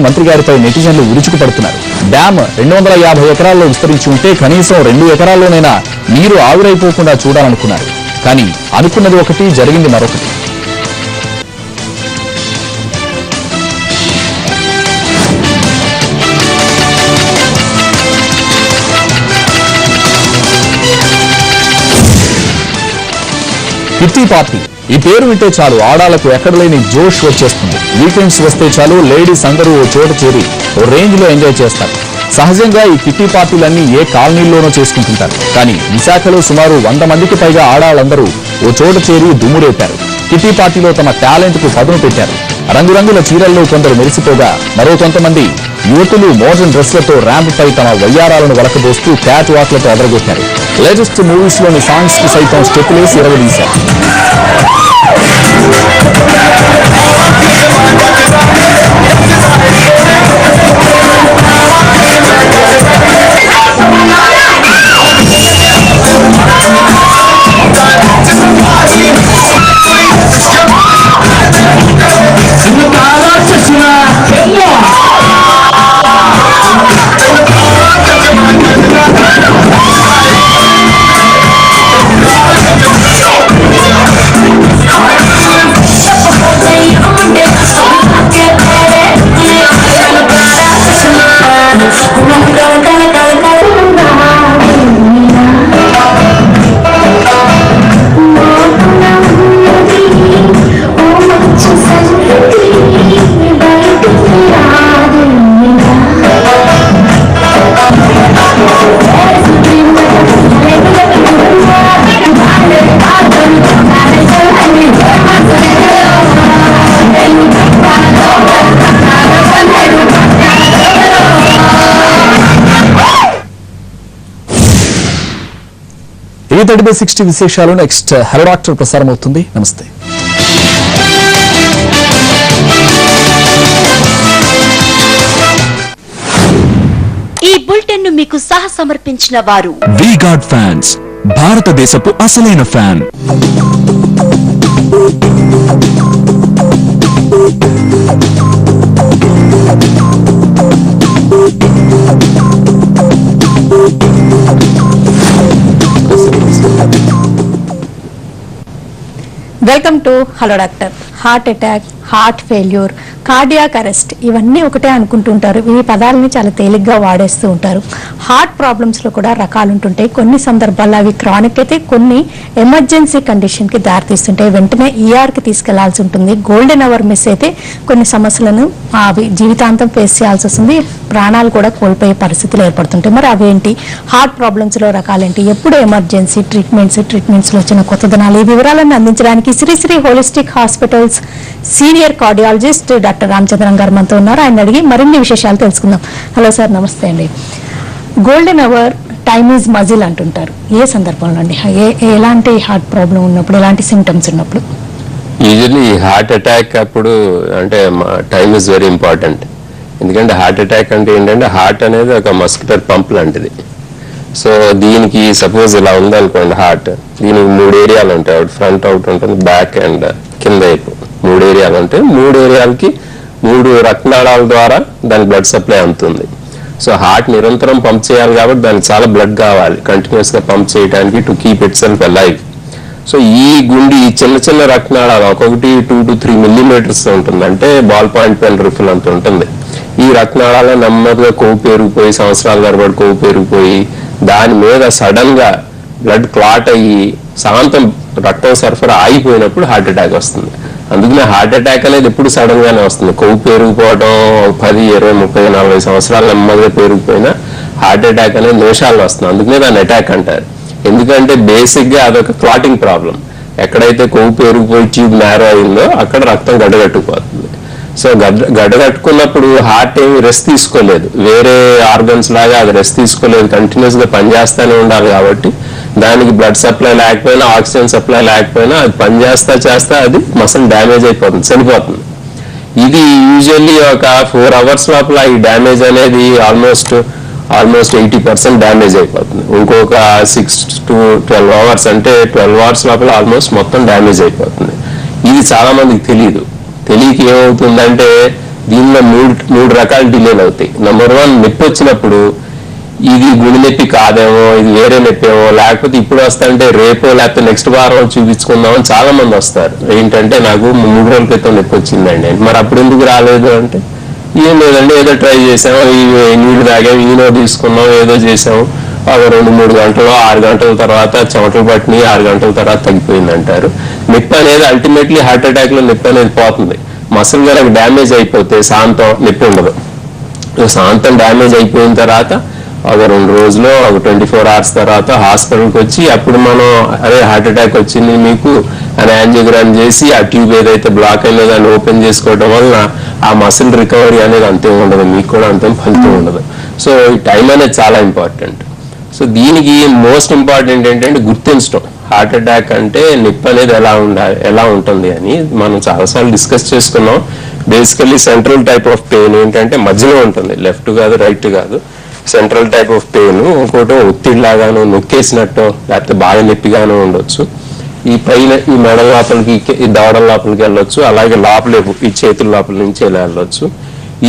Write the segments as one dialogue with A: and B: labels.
A: మంత్రి గారిపై నెటిజన్లు విరుచుకుపడుతున్నారు. డ్యామ్ 250 ఎకరాల్లో విస్తరించి ఉంటే కనీసం 2 ఎకరాల్లోనైనా నీరు ఆవిరైపోకుండా చూడాలనుకున్నారు. కానీ అనుకున్నది ఒకటి, జరిగింది మరొకటి. కిట్టి పార్టీ ఈ పేరు వింటే చాలు ఆడాలకు ఎక్కడ లేని జోష్ వచ్చేస్తుంది. వీకెండ్స్ వస్తే చాలు లేడీస్ అందరూ ఓ చోట చేరి ఓ రేంజ్ లో ఎంజాయ్ చేస్తారు. సహజంగా ఈ కిట్టి పార్టీలన్నీ ఏ కాలనీల్లోనో చేసుకుంటుంటారు. కానీ విశాఖలో సుమారు 100 మందికి పైగా ఆడాళ్ళందరూ ఓ చోట చేరి దుమ్మురేపారు. కిట్టి పార్టీలో తమ టాలెంట్ కు పదును పెట్టారు. రంగురంగుల చీరల్లో కొందరు మెరిసిపోగా మరో కొంతమంది యువతులు మోడర్న్ డ్రెస్లతో ర్యాంప్ పై తమ వయ్యారాలను వలకబోస్తూ క్యాట్ వాక్లతో అదరగొట్టారు. లేటెస్ట్ మూవీస్ లోని సాంగ్స్ కి సైతం స్టెప్పులేసి ఎరగదీశారు. ఈ 30/60 విశేషాలు నెక్స్ట్ హలో డాక్టర్ ప్రసారం అవుతుంది. నమస్తే.
B: ఈ బులెటిన్ ను మీకు సమర్పించిన వారు
C: వి గార్డ్ ఫ్యాన్స్, భారతదేశపు అసలైన fan.
D: Welcome to hello doctor. Heart attack, heart failure, cardiac arrest ఇవన్నీ ఒకటే అనుకుంటుంటారు. ఈ పదాలని చాలా తేలిగ్గా వాడేస్తూ ఉంటారు. హార్ట్ ప్రాబ్లమ్స్లో కూడా రకాలు ఉంటుంటాయి. కొన్ని సందర్భాల్లో అవి క్రానిక్ అయితే, కొన్ని ఎమర్జెన్సీ కండిషన్కి దారితీస్తుంటాయి. వెంటనే ఈఆర్కి తీసుకెళ్లాల్సి ఉంటుంది. గోల్డెన్ అవర్ మిస్ అయితే కొన్ని సమస్యలను అవి జీవితాంతం ఫేస్ చేయాల్సి వస్తుంది. ప్రాణాలు కూడా కోల్పోయే పరిస్థితులు ఏర్పడుతుంటాయి. మరి అవేంటి, హార్ట్ ప్రాబ్లమ్స్లో రకాలేంటి, ఎప్పుడు ఎమర్జెన్సీ ట్రీట్మెంట్స్లో వచ్చిన కొత్తదనాలు, ఈ వివరాలను అందించడానికి Sri Sri holistic hospitals senior cardiologist doctor Ramachandran గారు మనతో ఉన్నారు. ఆయన అడిగి మరిన్ని విశేషాలు తెలుసుకుందాం. హలో సార్, నమస్తే అండి. Golden hour, time is muscle అంటుంటారు. ఏ సందర్భంలో అండి? ఎలాంటి హార్ట్ ప్రాబ్లం ఉన్నప్పుడు, ఎలాంటి సిమ్టమ్స్ ఉన్నప్పుడు?
E: యూజువల్లీ హార్ట్ అటాక్ అప్పుడు అంటే టైమ్ ఇస్ వెరీ ఇంపార్టెంట్. ఎందుకంటే హార్ట్ అటాక్ అంటే ఏంటంటే హార్ట్ అనేది ఒక మస్కులర్ పంప్ లాంటిది. సో దీనికి సపోజ్ ఇలా ఉందనుకోండి హార్ట్, దీనికి 3 ఏరియాలు ఉంటాయి. ఒకటి ఫ్రంట్, అవుట్ ఉంటుంది, బ్యాక్ అండ్ కింద వైపు 3 ఏరియాలు ఉంటాయి. 3 ఏరియాలకి 3 రక్తనాళాల ద్వారా దాని బ్లడ్ సప్లై అందుతుంది. సో హార్ట్ నిరంతరం పంప్ చేయాలి కాబట్టి దానికి చాలా బ్లడ్ కావాలి కంటిన్యూస్ గా పంప్ చేయడానికి, to keep it self alive. So ఈ గుండి చిన్న చిన్న రక్తనాళాలు ఒక్కొక్కటి 2 to 3 millimeters ఉంటుంది, అంటే బాల్ పాయింట్ పెన్ రిఫిల్ అంత ఉంటుంది. ఈ రక్తనాళాలు నెమ్మదిగా కొవ్వు పెరిగిపోయి, సంవత్సరాల తరబడి కొవ్వు పెరిగిపోయి, దాని మీద సడన్ గా బ్లడ్ క్లాట్ అయ్యి శాంతం రక్తం సరఫరా ఆగిపోయినప్పుడు హార్ట్ అటాక్ వస్తుంది. అందుకనే హార్ట్ అటాక్ అనేది ఎప్పుడు సడన్ గానే వస్తుంది. కొవ్వు పెరిగిపోవడం 10, 20, 30, 40 సంవత్సరాలు నెమ్మదిగా పెరిగిపోయినా హార్ట్ అటాక్ అనేది నిమిషాల్లో వస్తుంది. అందుకనే దాన్ని అటాక్ అంటారు. ఎందుకంటే బేసిక్ గా అదొక క్లాటింగ్ ప్రాబ్లం. ఎక్కడైతే కొవ్వు పెరిగిపోయి ట్యూబ్ నేరో అయిందో అక్కడ రక్తం గడ్డగట్టుకుపోతుంది. సో గడ్డగట్టుకున్నప్పుడు హార్ట్ ఏమి రెస్ట్ తీసుకోలేదు, వేరే ఆర్గన్స్ లాగా అది రెస్ట్ తీసుకోలేదు, కంటిన్యూస్ గా పనిచేస్తూనే ఉండాలి. కాబట్టి దానికి బ్లడ్ సప్లై లేకపోయినా, ఆక్సిజన్ సప్లై లేకపోయినా అది పనిచేస్తా అది మసల్ డ్యామేజ్ అయిపోతుంది, చనిపోతుంది. ఇది యూజువల్లీ ఒక 4 hours లోపల ఈ డ్యామేజ్ అనేది ఆల్మోస్ట్ 80% డ్యామేజ్ అయిపోతుంది. ఇంకొక 6 to 12 hours అంటే 12 hours లోపల ఆల్మోస్ట్ మొత్తం డ్యామేజ్ అయిపోతుంది. ఇది చాలా మందికి తెలియక ఏమవుతుందంటే దీనిలో మూడు రకాల డిలేలు అవుతాయి. నెంబర్ 1, నొప్పి వచ్చినప్పుడు ఇది గుడి నొప్పి కాదేమో, ఇది వేరే నొప్పి ఏమో, లేకపోతే ఇప్పుడు వస్తాంటే రేపో లేకపోతే నెక్స్ట్ వారం చూపించుకుందామని చాలా మంది వస్తారు. ఏంటంటే నాకు 3 రోజుల క్రితం నొప్పి వచ్చిందండి, మరి అప్పుడు ఎందుకు రాలేదు అంటే ఏం లేదండి, ఏదో ట్రై చేసాము, నీళ్ళు తాగాము, ఈనో తీసుకున్నాం, ఏదో చేసాము, ఒక 2-3 గంటలు 6 గంటల తర్వాత చెమటలు పట్టినాయి, 6 గంటల తర్వాత తగ్గిపోయింది అంటారు. నొప్పి అనేది అల్టిమేట్లీ హార్ట్ అటాక్ లో నొప్పి అనేది పోతుంది. మసిల్ కనుక డ్యామేజ్ అయిపోతే శాంతం నొప్పి ఉండదు. శాంతం డ్యామేజ్ అయిపోయిన తర్వాత ఒక 2 రోజులు, ఒక 24 hours తర్వాత హాస్పిటల్కి వచ్చి అప్పుడు మనం అదే హార్ట్ అటాక్ వచ్చింది మీకు అని యాంజియోగ్రామ్ చేసి ఆ ట్యూబ్ ఏదైతే బ్లాక్ అయిందో దాన్ని ఓపెన్ చేసుకోవడం వలన ఆ మసిల్ రికవరీ అనేది అంతే ఉండదు, మీకు కూడా అంతే ఫలితం ఉండదు. సో ఈ టైం అనేది చాలా ఇంపార్టెంట్. సో దీనికి మోస్ట్ ఇంపార్టెంట్ ఏంటంటే గుర్తించడం. హార్ట్ అటాక్ అంటే నొప్పి అనేది ఎలా ఉంటుంది అని మనం చాలాసార్లు డిస్కస్ చేసుకున్నాం. Basically central type of pain ఏంటంటే మధ్యలో ఉంటుంది, లెఫ్ట్ కాదు రైట్ కాదు, సెంట్రల్ టైప్ ఆఫ్ పెయిన్. ఇంకోటి ఒత్తిడిలాగాను, నొక్కేసినట్టు, లేకపోతే బాగా నొప్పిగాను ఉండొచ్చు. ఈ పైన ఈ మెడ లోపలికి, ఈ దవడల లోపలికి వెళ్ళొచ్చు, అలాగే లోపలేపు ఈ చేతుల లోపల నుంచి వెళ్ళొచ్చు.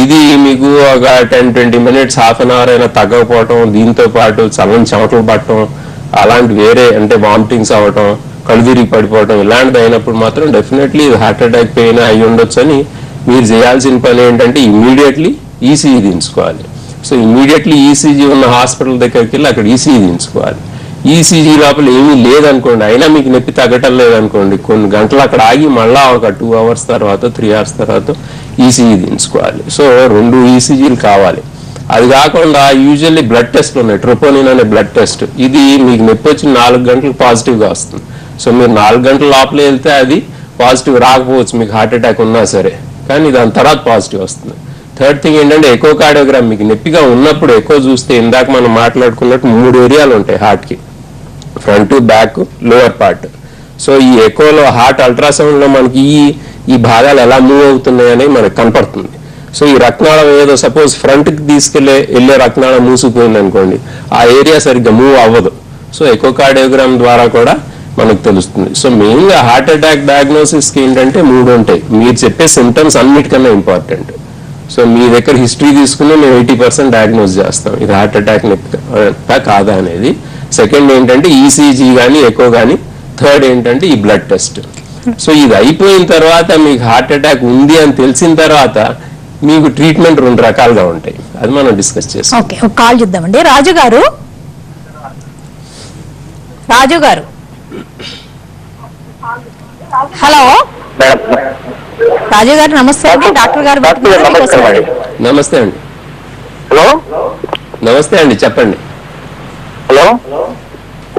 E: ఇది మీకు ఒక 10-20 minutes, హాఫ్ అన్ అవర్ అయినా తగ్గకపోవటం, దీంతో పాటు చల్లని చెమటలు పట్టడం, అలాంటి వేరే అంటే వామిటింగ్స్ అవ్వటం, కళ్ళు తిరిగి పడిపోవటం, ఇలాంటిది అయినప్పుడు మాత్రం డెఫినెట్లీ ఇది హార్ట్ అటాక్ పెయిన్ అయి ఉండొచ్చు అని మీరు చేయాల్సిన పని ఏంటంటే ఇమ్మీడియట్లీ ఈసీజీ తీయించుకోవాలి. సో ఇమ్మీడియట్లీ ఈసీజీ ఉన్న హాస్పిటల్ దగ్గరికి వెళ్ళి అక్కడ ఈసీజీ తీయించుకోవాలి. ఈసీజీ లోపల ఏమీ లేదనుకోండి, అయినా మీకు నొప్పి తగ్గటం లేదనుకోండి, కొన్ని గంటలు అక్కడ ఆగి మళ్ళా ఒక 2 hours తర్వాత 3 hours తర్వాత ఈసీజీ తీయించుకోవాలి. సో 2 ఈసీజీలు కావాలి. అది కాకుండా యూజువల్లీ బ్లడ్ టెస్ట్లు ఉన్నాయి, ట్రోపోనిన్ అనే బ్లడ్ టెస్ట్. ఇది మీకు నొప్పి వచ్చి 4 గంటలకు పాజిటివ్గా వస్తుంది. సో మీరు 4 గంటల లోపలే వెళ్తే అది పాజిటివ్ రాకపోవచ్చు, మీకు హార్ట్ అటాక్ ఉన్నా సరే, కానీ దాని తర్వాత పాజిటివ్ వస్తుంది. థర్డ్ థింగ్ ఏంటంటే ఎకోకార్డియోగ్రామ్. మీకు నొప్పిగా ఉన్నప్పుడు ఎక్కువ చూస్తే ఇందాక మనం మాట్లాడుకున్నట్టు 3 ఏరియాలు ఉంటాయి హార్ట్కి, front, back, lower part. So ఈ ఎకోలో హార్ట్ అల్ట్రాసౌండ్ లో మనకి ఈ భాగాలు ఎలా మూవ్ అవుతున్నాయని మనకు కనపడుతుంది. సో ఈ రక్తనాళం ఏదో సపోజ్ ఫ్రంట్ కి వెళ్ళే రక్తనాళం మూసిపోయింది అనుకోండి, ఆ ఏరియా సరిగ్గా మూవ్ అవ్వదు. సో ఎకోకార్డియోగ్రామ్ ద్వారా కూడా మనకు తెలుస్తుంది. సో మెయిన్ గా హార్ట్ అటాక్ డయాగ్నోసిస్ కి ఏంటంటే 3 ఉంటాయి. మీరు చెప్పే సిమ్టమ్స్ అన్నిటికన్నా ఇంపార్టెంట్. సో మీ దగ్గర హిస్టరీ తీసుకుని మేము 80% డయాగ్నోస్ చేస్తాం ఇది హార్ట్ అటాక్ కాదా అనేది. సెకండ్ ఏంటంటే ఈసీజీ కానీ ఎకో కానీ. థర్డ్ ఏంటంటే ఈ బ్లడ్ టెస్ట్. సో ఇది అయిపోయిన తర్వాత మీకు హార్ట్ అటాక్ ఉంది అని తెలిసిన తర్వాత మీకు ట్రీట్మెంట్ 2 రకాలుగా ఉంటాయి, అది మనం డిస్కస్ చేస్తాం.
D: ఓకే, ఒక కాల్ చూద్దామండి. రాజు గారు, హలో రాజు గారు నమస్తే అండి. డాక్టర్ గారు
E: నమస్తే అండి.
F: హలో
E: నమస్తే అండి, చెప్పండి.
F: హలో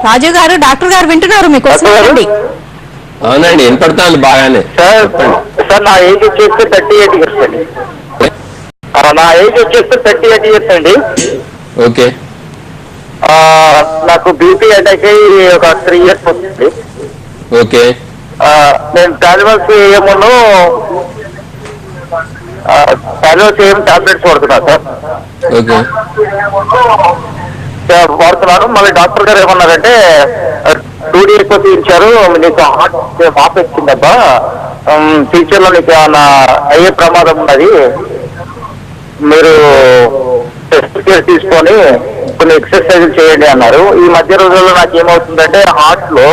D: రాజు గారు, డాక్టర్ గారు వింటున్నారు మీకోసం అండి.
E: అవునండి, వినపడతాను బాగానే.
F: సార్ నా ఏజ్ వచ్చేస్తే 38 years అండి. నా ఏజ్ వచ్చేస్తే 38 years అండి.
E: ఓకే.
F: నాకు బీపీ అటాక్ అయ్యి ఒక 3 years వస్తుంది.
E: ఓకే.
F: నేను టాబ్లెట్స్ ఏమో టాబ్లెట్స్ వాడుతున్నా సార్, వాడుతున్నాను. మళ్ళీ డాక్టర్ గారు ఏమన్నారంటే 2 ఎక్కువ తీయించారు, నీకు హార్ట్ వాపు వచ్చిందబ్బా, ఫ్యూచర్ లో నీకు ఏమన్నా అయ్యే ప్రమాదం ఉన్నది, మీరు టెస్ట్ కేర్ తీసుకొని కొన్ని ఎక్సర్సైజులు చేయండి అన్నారు. ఈ మధ్య రోజుల్లో నాకు ఏమవుతుందంటే హార్ట్ లో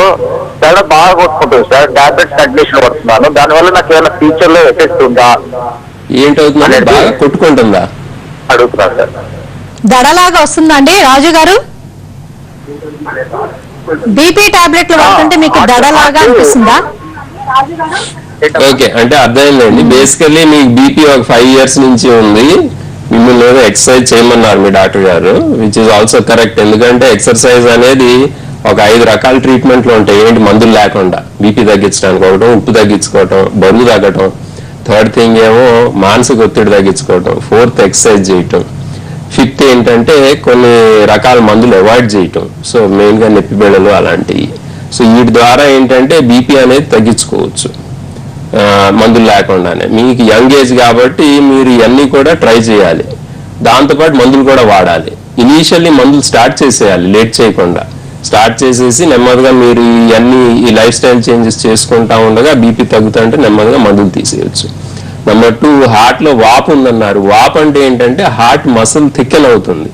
F: చాలా బాగా కొట్టుకుంటుంది సార్, టాబ్లెట్స్ కంటిన్యూషన్ పడుతున్నాను. దానివల్ల నాకు ఏమైనా ఫ్యూచర్ లో ఎఫెక్ట్ ఉందా,
E: ఏంటవుతుందా, బాగా కొట్టుకుంటుందా
F: అడుగుతున్నాను సార్.
D: దడలాగా వస్తుందా అండి రాజు గారు? బీపీ టాబ్లెట్లు వాడుతుంటే మీకు దడలాగా అనిపిస్తుందా?
E: ఓకే, అంటే అర్థమైందండి. బేసికల్లీ మీకు బీపీ ఒక 5 years నుంచి ఉంది, మిమ్మల్ని ఏదో ఎక్సర్సైజ్ చేయమన్నారు మీ డాక్టర్ గారు, విచ్ ఇస్ ఆల్సో కరెక్ట్. ఎందుకంటే ఎక్సర్సైజ్ అనేది ఒక 5 రకాల ట్రీట్మెంట్లు ఉంటాయి, ఏంటి మందులు లేకుండా. బీపీ తగ్గించడానికి ఒకటం, ఉప్పు తగ్గించుకోవటం, బరువు తగ్గటం, థర్డ్ థింగ్ ఏమో మానసిక ఒత్తిడి తగ్గించుకోవటం, ఫోర్త్ ఎక్సర్సైజ్ చేయటం, ఫిఫ్త్ ఏంటంటే కొన్ని రకాల మందులు అవాయిడ్ చేయటం. సో మెయిన్గా నొప్పి బిళ్ళలు అలాంటివి. సో వీటి ద్వారా ఏంటంటే బీపీ అనేది తగ్గించుకోవచ్చు మందులు లేకుండానే. మీకు యంగ్ ఏజ్ కాబట్టి మీరు ఇవన్నీ కూడా ట్రై చేయాలి, దాంతోపాటు మందులు కూడా వాడాలి. ఇనీషియల్లీ మందులు స్టార్ట్ చేసేయాలి, లేట్ చేయకుండా స్టార్ట్ చేసేసి నెమ్మదిగా మీరు ఈ లైఫ్ స్టైల్ చేంజెస్ చేసుకుంటా ఉండగా బీపీ తగ్గుతుంటే నెమ్మదిగా మందులు తీసేయచ్చు. నెంబర్ 2 హార్ట్ లో వాపు ఉందన్నారు. వాపు అంటే ఏంటంటే హార్ట్ మసిల్ థిక్కెన్ అవుతుంది.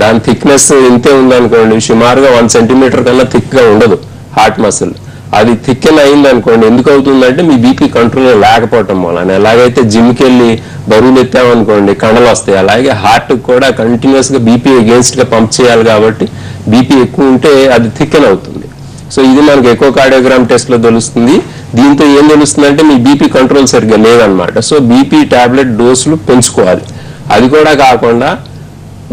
E: దాని థిక్నెస్ ఇంతే ఉందనుకోండి, సుమారుగా 1 సెంటీమీటర్ కన్నా థిక్ గా ఉండదు హార్ట్ మసిల్. అది థిక్కెన్ అయింది అనుకోండి, ఎందుకు అవుతుందంటే మీ బీపీ కంట్రోల్ లేకపోవటం వలన. ఎలాగైతే జిమ్కి వెళ్ళి బరువులు ఎత్తామనుకోండి కండలు వస్తాయి, అలాగే హార్ట్ కూడా కంటిన్యూస్ గా బీపీ అగేన్స్ట్ గా పంప్ చేయాలి కాబట్టి బీపీ ఎక్కువ ఉంటే అది థిక్కెన్ అవుతుంది. సో ఇది మనకి ఎకో కార్డియోగ్రామ్ టెస్ట్ లో తెలుస్తుంది. దీంతో ఏం తెలుస్తుందంటే మీ బీపీ కంట్రోల్ సరిగ్గా లేదనమాట. సో బీపీ టాబ్లెట్ డోసులు పెంచుకోవాలి. అది కూడా కాకుండా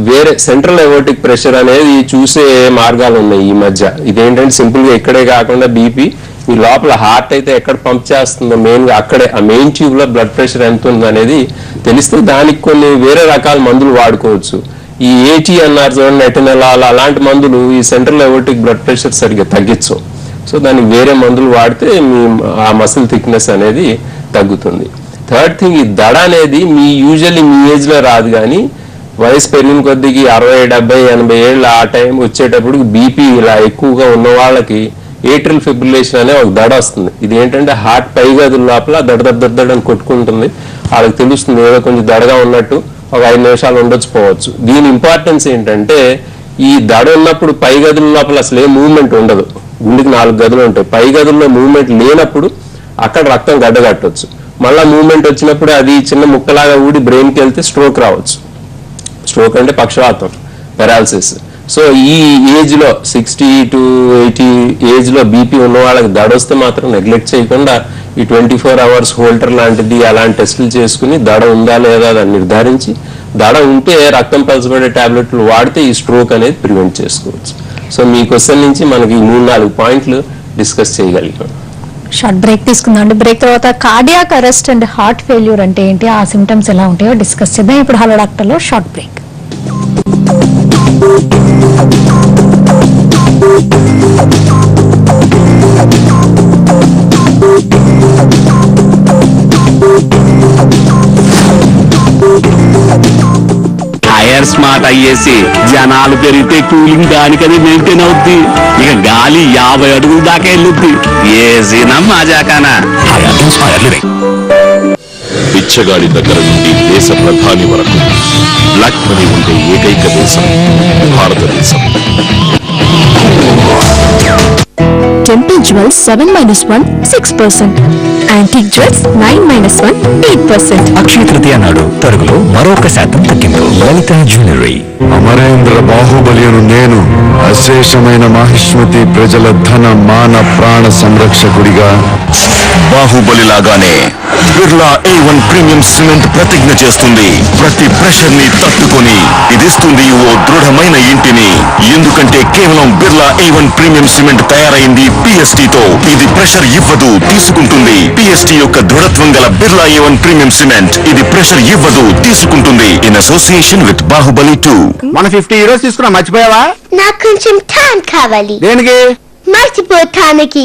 E: వేరే సెంట్రల్ ఎవర్టిక్ ప్రెషర్ అనేది చూసే మార్గాలు ఉన్నాయి ఈ మధ్య. ఇదేంటంటే సింపుల్ గా ఇక్కడే కాకుండా బీపీ ఈ లోపల హార్ట్ అయితే ఎక్కడ పంప్ చేస్తుందో మెయిన్ గా అక్కడే ఆ మెయిన్ ట్యూబ్ లో బ్లడ్ ప్రెషర్ ఎంత ఉంది అనేది తెలిస్తే దానికి కొన్ని వేరే రకాల మందులు వాడుకోవచ్చు. ఈ ఏటీ అన్నారు చూడండి, ఎటనలాల్ అలాంటి మందులు ఈ సెంట్రల్ ఎవర్టిక్ బ్లడ్ ప్రెషర్ సరిగ్గా తగ్గించవు. సో దానికి వేరే మందులు వాడితే మీ ఆ మసిల్ థిక్నెస్ అనేది తగ్గుతుంది. థర్డ్ థింగ్, ఈ దడ అనేది మీ యూజువల్లీ మీ ఏజ్ లో రాదు, కానీ వయసు పెరిగిన కొద్దికి 60, 70, 80 ఏళ్ళు ఆ టైం వచ్చేటప్పుడు బీపీ ఇలా ఎక్కువగా ఉన్న వాళ్ళకి ఏట్రియల్ ఫిబ్రిలేషన్ అనే ఒక దడ వస్తుంది. ఇది ఏంటంటే హార్ట్ పై గదుల లోపల దడని కొట్టుకుంటుంది. వాళ్ళకి తెలుస్తుంది ఏదో కొంచెం దడగా ఉన్నట్టు, ఒక 5 నిమిషాలు ఉండొచ్చు పోవచ్చు. దీని ఇంపార్టెన్స్ ఏంటంటే ఈ దడ ఉన్నప్పుడు పై గదుల లోపల అసలు ఏ మూవ్మెంట్ ఉండదు. గుండెకి 4 గదులు ఉంటాయి. పై గదుల్లో మూవ్మెంట్ లేనప్పుడు అక్కడ రక్తం గడ్డగట్టవచ్చు. మళ్ళా మూవ్మెంట్ వచ్చినప్పుడు అది చిన్న ముక్కలాగా ఊడి బ్రెయిన్కి వెళ్తే స్ట్రోక్ రావచ్చు. స్ట్రోక్ అంటే పక్షవాతం, పెరాలసిస్. సో ఈ ఏజ్ లో 60 to 80 ఏజ్ లో బీపీ ఉన్న వాళ్ళకి దడ వస్తే మాత్రం నెగ్లెక్ట్ చేయకుండా ఈ 24 hours హోల్డర్ లాంటిది అలాంటి టెస్టులు చేసుకుని దడ ఉందా లేదా అని నిర్ధారించి, దడ ఉంటే రక్తం పలచబడే టాబ్లెట్లు వాడితే ఈ స్ట్రోక్ అనేది ప్రివెంట్ చేసుకోవచ్చు. సో మీ క్వశ్చన్ నుంచి మనకి 3-4 పాయింట్లు డిస్కస్ చేయగలిగాం.
D: షార్ట్ బ్రేక్ తీసుకుందాం అండి. బ్రేక్ తర్వాత cardiac arrest and heart failure అంటే ఏంటి, ఆ సిమ్టమ్స్ ఎలా ఉంటాయో డిస్కస్ చేద్దాం. ఇప్పుడు హలో డాక్టర్ లో షార్ట్ బ్రేక్.
G: హైయర్ స్మార్ట్ అయ్యేసి జనాలు పెరిగితే కూలింగ్ దానికది మెయింటైన్ అవుద్ది. ఇక గాలి 50 అడుగుల దాకా వెళ్ళుద్ది. ఏసీనా మజాకానా.
H: బిచ్చగాడి దగ్గర నుండి దేశ ప్రధాని వరకు బ్లాక్ మనీ ఉండే ఏకైక దేశం భారతదేశం.
I: Temple jewels 7-1 6%, antique jewels 9-1 8%.
C: Akshaya Tritiya నాడు తరుగులో మరో 1% తగ్గింపు. లలిత జ్యువెలరీ.
J: అమరేంద్ర బాహుబలిను నేను అశేషమైన మహిష్మతి ప్రజల ధన మాన ప్రాణ సంరక్షకుడిగా.
H: బాహుబలి లాగానే బిర్లా A1 ప్రీమియం సిమెంట్ ప్రతిజ్ఞ చేస్తుంది. ప్రతి ప్రెషర్ ని తట్టుకొని ఇదిస్తుంది ఓ దృఢమైన ఇంటిని. ఎందుకంటే కేవలం బిర్లా A1 ప్రీమియం సిమెంట్ తయారైంది PST తో. ఇది ప్రెషర్ ఇవ్వదు, తీసుకుంటుంది. PST యొక్క దృఢత్వం గల బిర్లా A1 ప్రీమియం సిమెంట్ ఇది ప్రెషర్ ఇవ్వదు, తీసుకుంటుంది. In association with Baahubali 2.
G: మన 50 euros తీసుకున్నా, మర్చిపోయావా?
I: నాకు కొంచెం టైం కావాలి.
G: దేనికి?
I: మర్చిపోతానికి.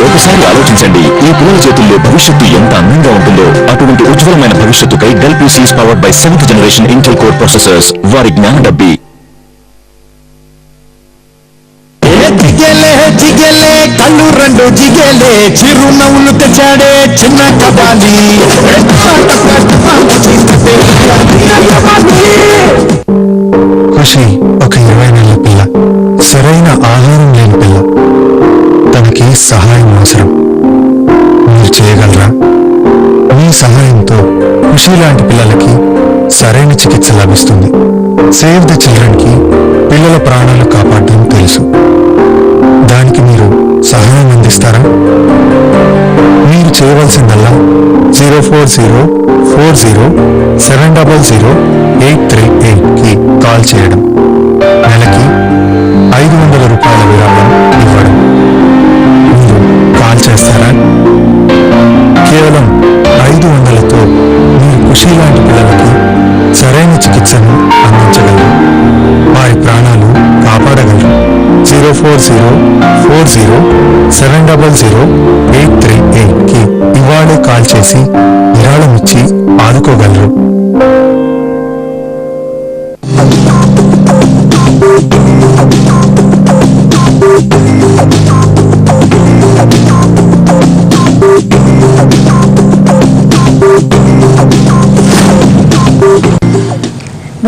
C: ఒకసారి ఆలోచించండి, ఈ పిల్లల చేతుల్లో భవిష్యత్తు ఎంత అందంగా ఉంటుందో. అటువంటి ఉజ్వలమైన భవిష్యత్తుకై Dell PCs powered by 7th generation Intel core processors వారి జ్ఞాన డబ్బి.
J: జిగేలే కళ్ళు 2 జిగేలే చిరునవ్వులు తెచ్చాడే చిన్న కబాలి. ఖుషి ఒక 20 నెలల పిల్ల, సరైన ఆహారం లేని పిల్ల. తనకి సహాయం అవసరం. మీరు చేయగలరా? మీ సహాయంతో ఖుషి లాంటి పిల్లలకి సరైన చికిత్స లభిస్తుంది. సేవ్ ద చిల్డ్రన్ కి పిల్లల ప్రాణాలు కాపాడడం తెలుసు. దానికి మీరు సహాయం అందిస్తారా? మీరు చేయవలసిందల్లా 04040700838 కి కాల్ చేయడం, నెలకి 500 రూపాయల విరాళం ఇవ్వడం. మీరు కాల్ చేస్తారా? కేవలం 500తో మీరు ఖుషి లాంటి పిల్లలకి సరైన చికిత్సను అందించగలరు, వారి ప్రాణాలు కాపాడగలరు. 04040700838 కి ఇవాళే కాల్ చేసి విరాళం ఇచ్చి ఆదుకోగలరు.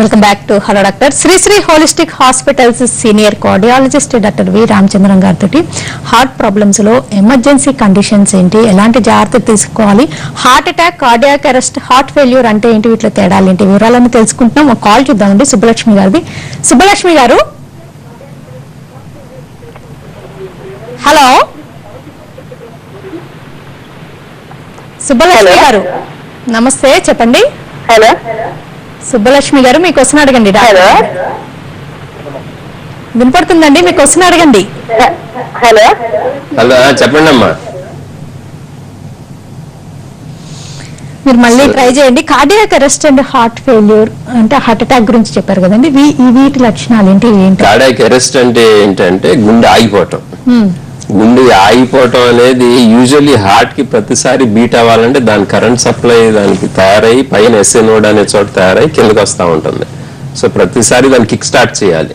D: Welcome back to hello doctor. Shri holistic hospitals senior cardiologist doctor V Ramachandran గారితో హార్ట్ ప్రాబ్లమ్స్ లో ఎమర్జెన్సీ కండిషన్స్ ఏంటి, ఎలాంటి జాగ్రత్తలు తీసుకోవాలి, heart attack, cardiac arrest, heart failure అంటే ఏంటి, వీటిలో తేడాలు ఏంటి, వివరాలను తెలుసుకుంటున్నాం. ఒక కాల్ చూద్దామండి సుబ్బలక్ష్మి గారిది. సుబ్బలక్ష్మి గారు, హలో. సుబ్బలక్ష్మి గారు నమస్తే, చెప్పండి.
K: హలో
D: సుబ్బలక్ష్మి గారు, మీ క్వశ్చన్ అడగండి.
K: హలో
D: వినపడుతుందండి, మీ క్వశ్చన్ అడగండి.
K: హలో
E: హలో చెప్పండి అమ్మా.
D: మీరు మళ్ళీ ట్రై చేయండి. Cardiac arrest and heart failure అంటే హార్ట్ అటాక్ గురించి చెప్పారు కదండి, వీటి లక్షణాలు ఏంటి?
E: కార్డియాక్ అరెస్ట్ అంటే ఏంటంటే గుండె ఆగిపోవటం. గుండె ఆగిపోవటం అనేది యూజువల్లీ హార్ట్ కి ప్రతిసారి బీట్ అవ్వాలంటే దాని కరెంట్ సప్లై దానికి తయారై పైన ఎస్ఏ నోడ్ అనే చోట తయారై కిందకి వస్తూ ఉంటుంది. సో ప్రతిసారి దాన్ని కిక్ స్టార్ట్ చేయాలి.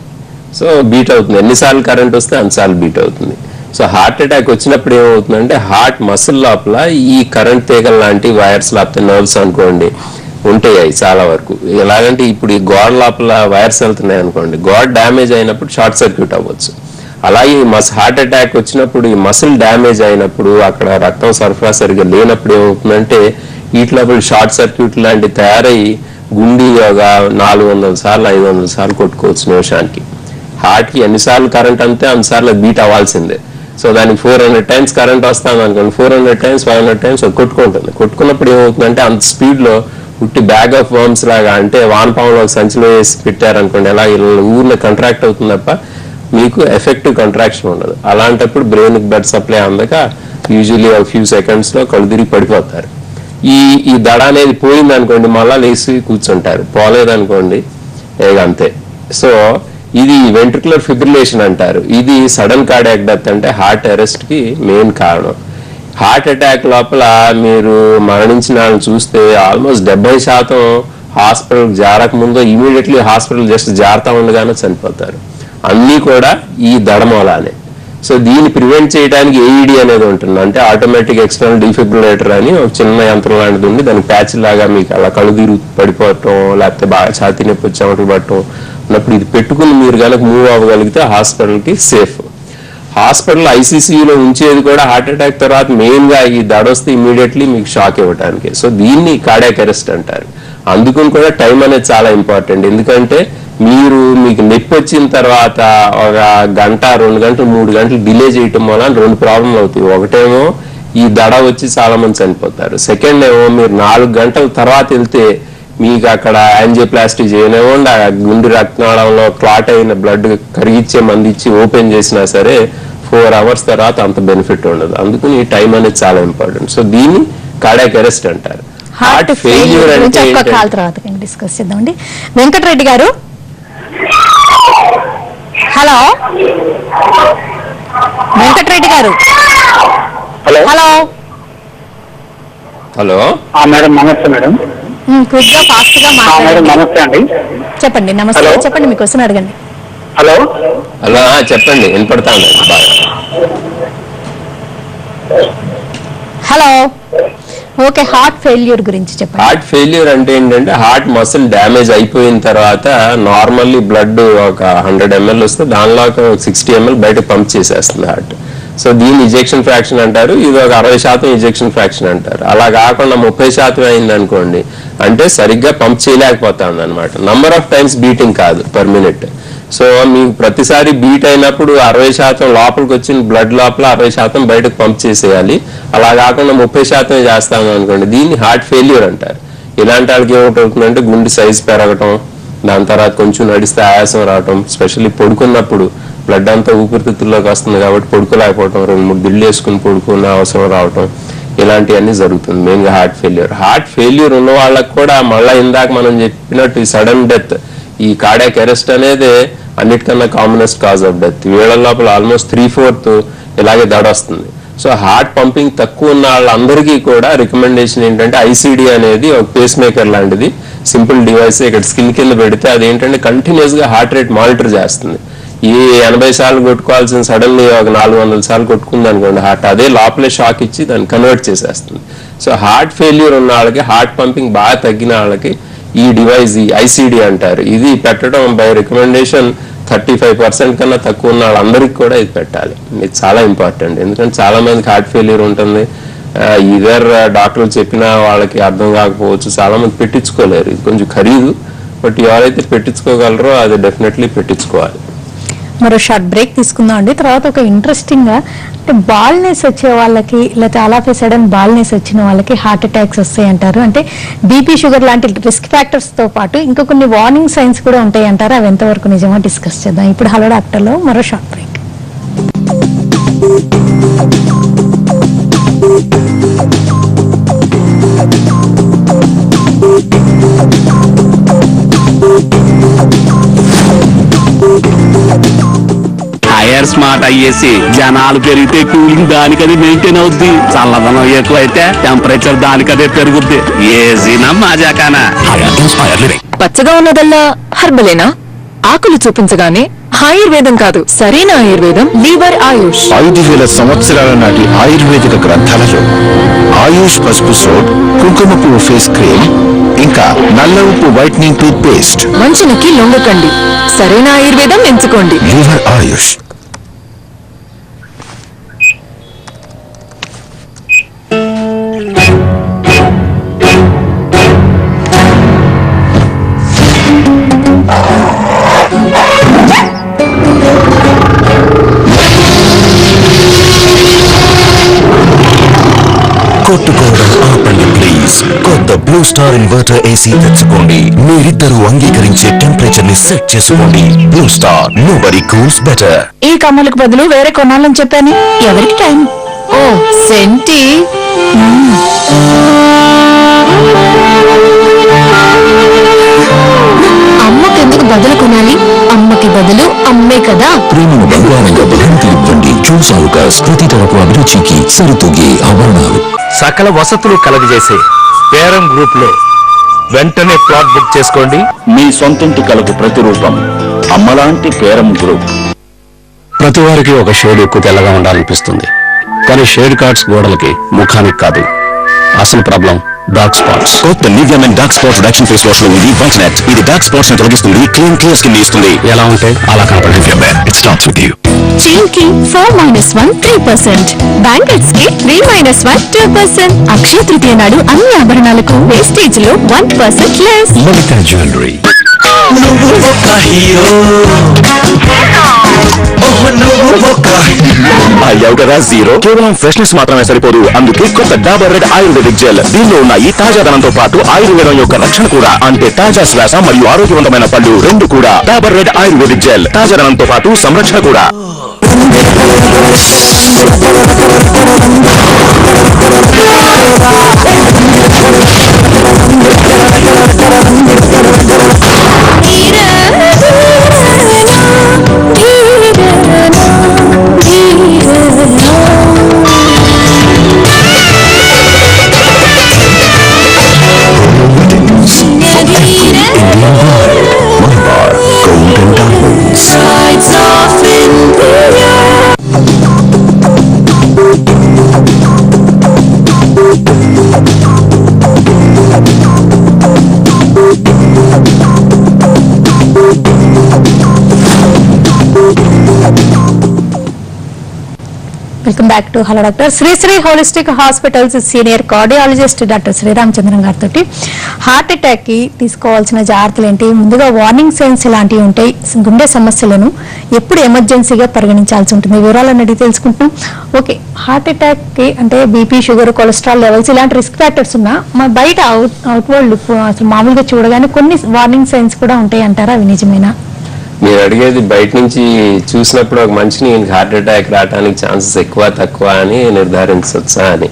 E: సో బీట్ అవుతుంది, ఎన్నిసార్లు కరెంట్ వస్తే అన్నిసార్లు బీట్ అవుతుంది. సో హార్ట్ అటాక్ వచ్చినప్పుడు ఏమవుతుందంటే హార్ట్ మసిల్ లోపల ఈ కరెంట్ తీగలు లాంటి వైర్స్ లేకపోతే నర్వ్స్ అనుకోండి ఉంటాయి చాలా వరకు. ఎలాగంటే ఇప్పుడు ఈ గోడ లోపల వైర్స్ వెళ్తున్నాయి అనుకోండి, గోడ డ్యామేజ్ అయినప్పుడు షార్ట్ సర్క్యూట్ అవ్వచ్చు. అలాగే హార్ట్ అటాక్ వచ్చినప్పుడు ఈ మసిల్ డ్యామేజ్ అయినప్పుడు అక్కడ రక్తం సరఫరా సరిగ్గా లేనప్పుడు ఏమవుతుందంటే వీటి లోపల షార్ట్ సర్క్యూట్ లాంటి తయారయ్యి గుండె ఒక 400 సార్లు 500 సార్లు కొట్టుకోవచ్చు నిమిషానికి. హార్ట్ కి ఎన్నిసార్లు కరెంట్ అంతే అన్నిసార్లు బీట్ అవ్వాల్సిందే. సో దానికి 400 టైమ్స్ కరెంట్ వస్తాను అనుకోండి, 400 టైమ్స్ 500 టైమ్స్ కొట్టుకుంటుంది. కొట్టుకున్నప్పుడు ఏమవుతుందంటే అంత స్పీడ్ లో ఉట్టి బ్యాగ్ ఆఫ్ వర్మ్స్ లాగా, అంటే వానపాములో ఒక సంచిలో వేసి పెట్టారనుకోండి, ఎలా ఊరిలో కంట్రాక్ట్ అవుతుంది తప్ప మీకు ఎఫెక్టివ్ కంట్రాక్షన్ ఉండదు. అలాంటప్పుడు బ్రెయిన్ కి బ్లడ్ సప్లై అందక యూజువల్లీ ఒక ఫ్యూ సెకండ్స్ లో కళ్ళు తిరిగి పడిపోతారు. ఈ దడ అనేది పోయింది అనుకోండి, మళ్ళా లేచి కూర్చుంటారు. పోలేదనుకోండి అంతే. సో ఇది వెంట్రికులర్ ఫిబ్రిలేషన్ అంటారు. ఇది సడన్ కార్డియాక్ డెత్, అంటే హార్ట్ అరెస్ట్ కి మెయిన్ కారణం. హార్ట్ అటాక్ లోపల మీరు మరణించిన వాళ్ళని చూస్తే ఆల్మోస్ట్ 70% హాస్పిటల్ జారక ముందు ఇమీడియట్లీ హాస్పిటల్ జస్ట్ జారుతా ఉండగానే చనిపోతారు. అన్నీ కూడా ఈ దడ మూలానే. సో దీన్ని ప్రివెంట్ చేయడానికి ఏఈడి అనేది ఉంటుంది, అంటే ఆటోమేటిక్ ఎక్స్టర్నల్ డిఫిబ్రిలేటర్ అని ఒక చిన్న యంత్రం లాంటిది ఉంది. దానికి ప్యాచ్ లాగా మీకు అలా కళ్ళు తిరుగు పడిపోవటం లేకపోతే బాగా ఛాతీ నొప్పి వచ్చి చెమటలు పట్టడం ఉన్నప్పుడు ఇది పెట్టుకుని మీరు కనుక మూవ్ అవ్వగలిగితే హాస్పిటల్కి సేఫ్. హాస్పిటల్ ఐసీసీయూలో ఉంచేది కూడా హార్ట్ అటాక్ తర్వాత మెయిన్ గా ఈ దడ వస్తే ఇమీడియట్లీ మీకు షాక్ ఇవ్వడానికి. సో దీన్ని కార్డియాక్ అరెస్ట్ అంటారు. అందుకని కూడా టైం అనేది చాలా ఇంపార్టెంట్. ఎందుకంటే మీకు నొప్పి వచ్చిన తర్వాత ఒక గంట 2 గంటలు 3 గంటలు డిలే చేయటం వల్ల 2 ప్రాబ్లంలు అవుతాయి. ఒకటేమో ఈ దడ వచ్చి చాలా మంది చనిపోతారు. సెకండ్ ఏమో మీరు 4 గంటల తర్వాత వెళ్తే మీకు అక్కడ యాంజియోప్లాస్టీ చేయనివ్వండి, ఆ గుండె రక్తనాళంలో క్లాట్ అయిన బ్లడ్ కరిగిచ్చే మంది ఇచ్చి ఓపెన్ చేసినా సరే 4 అవర్స్ తర్వాత అంత బెనిఫిట్ ఉండదు. అందుకని ఈ టైం అనేది చాలా ఇంపార్టెంట్. సో దీన్ని కార్డియాక్ అరెస్ట్ అంటారు.
D: హార్ట్ ఫెయిల్యూర్ అంటే తర్వాత డిస్కస్ చేద్దామండి. వెంకటరెడ్డి గారు, హలో. వెంకటరెడ్డి గారు,
F: హలో
D: హలో.
E: హలో
F: మేడం నమస్తే మేడం.
D: క్విక్ గా ఫాస్ట్ గా
F: మేడం
D: మాట్లాడండి.
F: నమస్తే అండి.
D: చెప్పండి. నమస్తే,
F: హలో.
D: చెప్పండి, మీ క్వశ్చన్ అడగండి.
F: హలో
E: హలో చెప్పండి, వినపడతా ఉందండి బాగా.
D: హలో. ఓకే, హార్ట్ ఫెయిల్యూర్ గురించి చెప్పండి.
E: హార్ట్ ఫెయిల్యూర్ అంటే ఏంటంటే హార్ట్ మసిల్ డ్యామేజ్ అయిపోయిన తర్వాత నార్మల్లీ బ్లడ్ ఒక 100 ml వస్తే దానిలో ఒక 60 ml బయట పంప్ చేసేస్తుంది హార్ట్. సో దీన్ని ఇజెక్షన్ ఫ్రాక్షన్ అంటారు. ఇది ఒక 60% ఇజెక్షన్ ఫ్రాక్షన్ అంటారు. అలా కాకుండా 30% అయింది అనుకోండి, అంటే సరిగ్గా పంప్ చేయలేకపోతా ఉంది అనమాట. నంబర్ ఆఫ్ టైమ్స్ బీటింగ్ కాదు, పర్ మినిట్. సో మీకు ప్రతిసారి బీట్ అయినప్పుడు 60% లోపలికి వచ్చిన బ్లడ్ లోపల 60% బయటకు పంప్ చేసేయాలి. అలా కాకుండా 30% చేస్తాము అనుకోండి, దీన్ని హార్ట్ ఫెయిల్యూర్ అంటారు. ఇలాంటి వాళ్ళకి ఏమిటవుతుందంటే గుండె సైజ్ పెరగటం, దాని తర్వాత కొంచెం నడిస్తే ఆయాసం రావటం, స్పెషల్లీ పడుకున్నప్పుడు బ్లడ్ అంతా ఊపిరితిత్తుల్లోకి వస్తుంది కాబట్టి పడుకోలేకపోవటం, 2-3 దిళ్ళు వేసుకుని పడుకున్న అవసరం రావటం, ఇలాంటివన్నీ జరుగుతుంది మెయిన్గా హార్ట్ ఫెయిల్యూర్. హార్ట్ ఫెయిల్యూర్ ఉన్న వాళ్ళకి కూడా మళ్ళీ ఇందాక మనం చెప్పినట్టు ఈ సడన్ డెత్, ఈ కార్డియాక్ అరెస్ట్ అనేది అన్నిటికన్నా కామనెస్ట్ కాజ్ ఆఫ్ డెత్. వీళ్ళ లోపల ఆల్మోస్ట్ 3/4 ఇలాగే దడ వస్తుంది. సో హార్ట్ పంపింగ్ తక్కువ ఉన్న వాళ్ళందరికీ కూడా రికమెండేషన్ ఏంటంటే ఐసీడీ అనేది ఒక పేస్ మేకర్ లాంటిది, సింపుల్ డివైస్. ఇక్కడ స్కిన్ కింద పెడితే అది ఏంటంటే కంటిన్యూస్ గా హార్ట్ రేట్ మానిటర్ చేస్తుంది. ఈ 80 సార్లు కొట్టుకోవాల్సిన సడన్లీ ఒక 400 సార్లు కొట్టుకుంది అనుకోండి హార్ట్, అదే లోపలే షాక్ ఇచ్చి దాన్ని కన్వర్ట్ చేసేస్తుంది. సో హార్ట్ ఫెయిల్యూర్ ఉన్న వాళ్ళకి, హార్ట్ పంపింగ్ బాగా తగ్గిన వాళ్ళకి ఈ డివైస్ ఐసిడి అంటారు, ఇది పెట్టడం బై రికమెండేషన్ 35% కన్నా తక్కువ ఉన్న వాళ్ళందరికీ కూడా ఇది పెట్టాలి. ఇది చాలా ఇంపార్టెంట్. ఎందుకంటే చాలా మందికి హార్ట్ ఫెయిల్యూర్ ఉంటుంది. ఇదర్ డాక్టర్లు చెప్పినా వాళ్ళకి అర్థం కాకపోవచ్చు, చాలా మంది పెట్టించుకోలేరు. ఇది కొంచెం ఖరీదు, బట్ ఎవరైతే పెట్టించుకోగలరో అది డెఫినెట్లీ పెట్టించుకోవాలి.
D: మరో షార్ట్ బ్రేక్ తీసుకుందాం అండి. తర్వాత ఒక ఇంట్రెస్టింగ్ గా అంటే బాల్నెస్ వచ్చే వాళ్ళకి లేకపోతే all of a sudden baldness వచ్చిన వాళ్ళకి హార్ట్ అటాక్స్ వస్తాయి అంటారు. అంటే బీపీ షుగర్ లాంటి రిస్క్ ఫ్యాక్టర్స్ తో పాటు ఇంకా కొన్ని వార్నింగ్ సైన్స్ కూడా ఉంటాయి అంటారు. అవి ఎంతవరకు నిజమో డిస్కస్ చేద్దాం. ఇప్పుడు హలో డాక్టర్లో మరో షార్ట్ బ్రేక్.
G: ఐఆర్ స్మార్ట్ అయ్యేసి జనాలు పెరిగితే కూలింగ్ దానికదే మెయింటైన్ అవుద్ది, చల్లదనం ఎక్కువైతే టెంపరేచర్ దానికదే పెరుగుద్ది. ఏసీనా మాజాకానా.
K: పచ్చగా ఉన్నదల్లా హర్బలేనా? ఆకులు చూపించగానే ఆయుర్వేదం కాదు, సరైన ఆయుర్వేదం లీవర్ ఆయుష్.
C: 5000 సంవత్సరాల నాటి ఆయుర్వేదిక గ్రంథాలలో ఆయుష్ పసుపు సోప్, కుంకుమ పువ్వు ఫేస్ క్రీమ్, ఇంకా నల్ల ఉప్పు వైట్నింగ్ టూత్ పేస్ట్.
K: మంచునికి లొంగకండి, సరైన ఆయుర్వేదం ఎంచుకోండి.
C: లివర్ ఆయుష్. కొట్టుకోవడం ఆపండి ప్లీజ్. కొత్త బ్లూ స్టార్ ఇన్వర్టర్ ఏసీ తెచ్చుకోండి. మీరిద్దరూ అంగీకరించే టెంపరేచర్ ని సెట్ చేసుకోండి. Blue star, nobody cools better.
K: ఈ కమ్మలకు బదులు వేరే కొనాలని చెప్పాను. ఎవరికి టైం? ఓ సెంటి. అమ్మకెందుకు బదులు కొనాలి? అమ్మకి బదులు అమ్మే కదా.
C: ప్రేమను బంగారంగా బహుమతి ఇవ్వండి. చూసావుకాస్, ప్రతి తరపు అభిరుచికి సరితూగే ఆభరణాలు.
L: సకల వసతులు కలగజేసే పేరం గ్రూప్ లో వెంటనే ప్లాట్ బుక్ చేసుకోండి.
C: మీ సొంతింటి కలకు ప్రతిరూపం అమ్మలాంటి పేరం గ్రూప్.
L: ప్రతి వారికి ఒక షేడ్ ఎక్కువ తెల్లగా ఉండాలనిపిస్తుంది, కానీ షేడ్ కార్డ్స్ గోడలకి ముఖానికి కాదు. అసలు ప్రాబ్లం డార్క్ స్పాట్స్.
C: కొత్త Nivea men dark spot reduction face wash లో ఉంది వైట్నెట్. ఇది డార్క్ స్పాట్స్ ని తొలగిస్తుంది, క్లియర్ స్కిన్ ఇస్తుంది.
L: ఎలా ఉంటే అలా కనపడే Nivea men.
C: It starts with you.
I: Chain కి 4-1 3%, బ్యాంగిల్స్ కి 3-1 2%. అక్షయ తృతీయ నాడు అన్ని ఆభరణాలకు వేస్టేజ్ లో 1% లెస్.
C: లలిత జ్యువెలరీ. అయ్యావు కదా జీరో. కేవలం ఫ్రెష్నెస్ మాత్రమే సరిపోదు, అందుకే కొత్త డాబర్ రెడ్ ఆయుర్వేదిక్ జెల్. దీనిలో ఉన్నాయి తాజాదనంతో పాటు ఆయుర్వేదం యొక్క రక్షణ కూడా. అంటే తాజా శ్వాస మరియు ఆరోగ్యవంతమైన పళ్ళు రెండు కూడా. డాబర్ రెడ్ ఆయుర్వేదిక్ జెల్, తాజాదనంతో పాటు సంరక్షణ కూడా.
D: Welcome back to hello doctor. Sri Sri holistic hospitals senior cardiologist doctor Sriramachandran గారితో హార్ట్ అటాక్ కి తీసుకోవాల్సిన జాగ్రత్తలు ఏంటి, ముందుగా వార్నింగ్ సైన్స్ ఎలాంటివి ఉంటాయి, గుండె సమస్యలను ఎప్పుడు ఎమర్జెన్సీగా పరిగణించాల్సి ఉంటుంది, వివరాలను అడిగి తెలుసుకుంటున్నాం. ఓకే, హార్ట్ అటాక్ కి అంటే బీపీ, షుగర్, కొలెస్ట్రాల్ లెవెల్స్ ఇలాంటి రిస్క్ ఫ్యాక్టర్స్ ఉన్నా మన బయట అవుట్ వరల్డ్ అసలు మామూలుగా చూడగానే కొన్ని వార్నింగ్ సైన్స్ కూడా ఉంటాయి అంటారా? అవి నిజమేనా?
E: మీరు అడిగేది బయట నుంచి చూసినప్పుడు ఒక మనిషిని హార్ట్ అటాక్ రావడానికి ఛాన్సెస్ ఎక్కువ తక్కువ అని నిర్ధారించవచ్చా అని.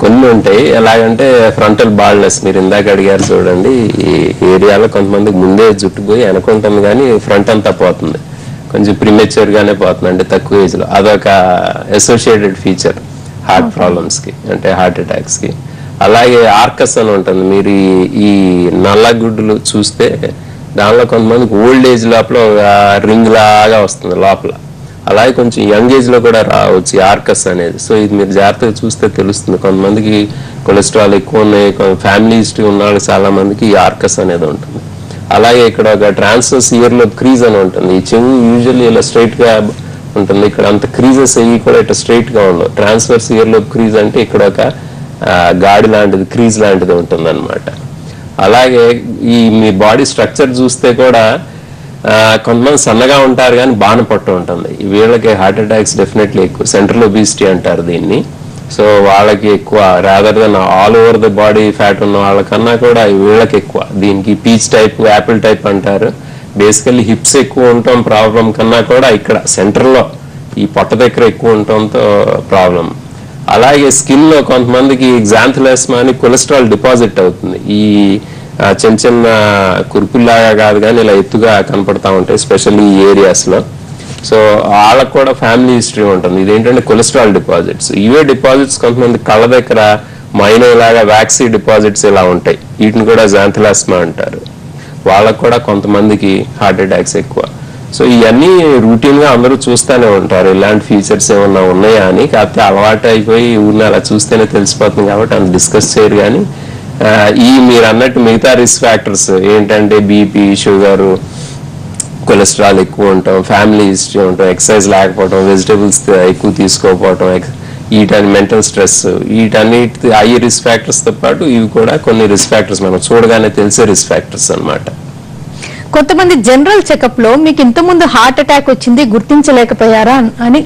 E: కొన్ని ఉంటాయి. ఎలాగంటే ఫ్రంటల్ బాల్నెస్, మీరు ఇందాక అడిగారు చూడండి, ఈ ఏరియాలో కొంతమందికి ముందే జుట్టు పోయి అనుకుంటుంది కానీ ఫ్రంట్ అంతా పోతుంది, కొంచెం ప్రిమెచ్యూర్ గానే పోతుంది, అంటే తక్కువ ఏజ్ లో. అదొక అసోసియేటెడ్ ఫీచర్ హార్ట్ ప్రాబ్లమ్స్ కి, అంటే హార్ట్ అటాక్స్ కి. అలాగే ఆర్కస్ అని ఉంటుంది, మీరు ఈ నల్ల గుడ్డులు చూస్తే దానిలో కొంతమందికి ఓల్డ్ ఏజ్ లోపల ఒక రింగ్ లాగా వస్తుంది లోపల, అలాగే కొంచెం యంగ్ ఏజ్ లో కూడా రావచ్చు ఆర్కస్ అనేది. సో ఇది మీరు జాగ్రత్తగా చూస్తే తెలుస్తుంది. కొంతమందికి కొలెస్ట్రాల్ ఎక్కువ ఉన్నాయి, ఫ్యామిలీ హిస్టరీ ఉన్న వాళ్ళకి చాలా మందికి ఈ ఆర్కస్ అనేది ఉంటుంది. అలాగే ఇక్కడ ఒక ట్రాన్స్వర్స్ ఇయర్ లోబ్ క్రీజ్ అని ఉంటుంది. ఈ చెవు యూజువల్లీ ఇలా స్ట్రైట్ గా ఉంటుంది, ఇక్కడ అంత క్రీజెస్ అయ్యి కూడా ఇట్లా స్ట్రైట్ గా ఉండవు. ట్రాన్స్వర్స్ ఇయర్ లోబ్ క్రీజ్ అంటే ఇక్కడ ఒక గాడి లాంటిది క్రీజ్ లాంటిది ఉంటుంది అనమాట. అలాగే ఈ మీ బాడీ స్ట్రక్చర్ చూస్తే కూడా కొంతమంది సన్నగా ఉంటారు కానీ బాణ పట్టు ఉంటుంది. వీళ్ళకి హార్ట్ అటాక్స్ డెఫినెట్లీ ఎక్కువ. సెంట్రల్ ఒబిసిటీ అంటారు దీన్ని. సో వాళ్ళకి ఎక్కువ rather than all over the body fat ఉన్న వాళ్ళకన్నా కూడా వీళ్ళకి ఎక్కువ. దీనికి పీచ్ టైప్, యాపిల్ టైప్ అంటారు. బేసికల్లీ హిప్స్ ఎక్కువ ఉండటం ప్రాబ్లం కన్నా కూడా ఇక్కడ సెంటర్లో ఈ పొట్ట దగ్గర ఎక్కువ ఉండటంతో ప్రాబ్లం. అలాగే స్కిన్ లో కొంతమందికి గ్జాంథిలాస్మా అని కొలెస్ట్రాల్ డిపాజిట్ అవుతుంది. ఈ చిన్న చిన్న కురుపుల్లాగా కాదు కానీ ఇలా ఎత్తుగా కనపడతా ఉంటాయి, స్పెషల్లీ ఈ ఏరియాస్ లో. సో వాళ్ళకు కూడా ఫ్యామిలీ హిస్టరీ ఉంటుంది. ఇదేంటంటే కొలెస్ట్రాల్ డిపాజిట్స్. ఇవే డిపాజిట్స్ కొంతమంది కళ్ళ దగ్గర మైనో లాగా వ్యాక్సీ డిపాజిట్స్ ఇలా ఉంటాయి. వీటిని కూడా గ్జాంథిలాస్మా అంటారు. వాళ్ళకు కూడా కొంతమందికి హార్ట్ అటాక్స్ ఎక్కువ. సో ఇవన్నీ రూటీన్ గా అందరూ చూస్తూనే ఉంటారు, ఇలాంటి ఫీచర్స్ ఏమన్నా ఉన్నాయా అని. కాకపోతే అలవాటు అయిపోయి ఊరిని అలా చూస్తేనే తెలిసిపోతుంది కాబట్టి అంత డిస్కస్ చేయరు. కానీ ఈ మీరు అన్నట్టు మిగతా రిస్క్ ఫ్యాక్టర్స్ ఏంటంటే బీపీ, షుగర్, కొలెస్ట్రాల్ ఎక్కువ ఉంటాం, ఫ్యామిలీ హిస్టరీ ఉంటాం, ఎక్సర్సైజ్ లేకపోవడం, వెజిటేబుల్స్ ఎక్కువ తీసుకోకపోవడం, వీటన్ని మెంటల్ స్ట్రెస్, వీటన్నిటి హై రిస్క్ ఫ్యాక్టర్స్ తో పాటు ఇవి కూడా కొన్ని రిస్క్ ఫ్యాక్టర్స్ మనం చూడగానే తెలిసే రిస్క్ ఫ్యాక్టర్స్ అన్నమాట.
D: కొంతమంది జనరల్ చెకప్ లో మీకు ఇంతకుముందు హార్ట్ అటాక్ వచ్చింది గుర్తించలేకపోయారా అని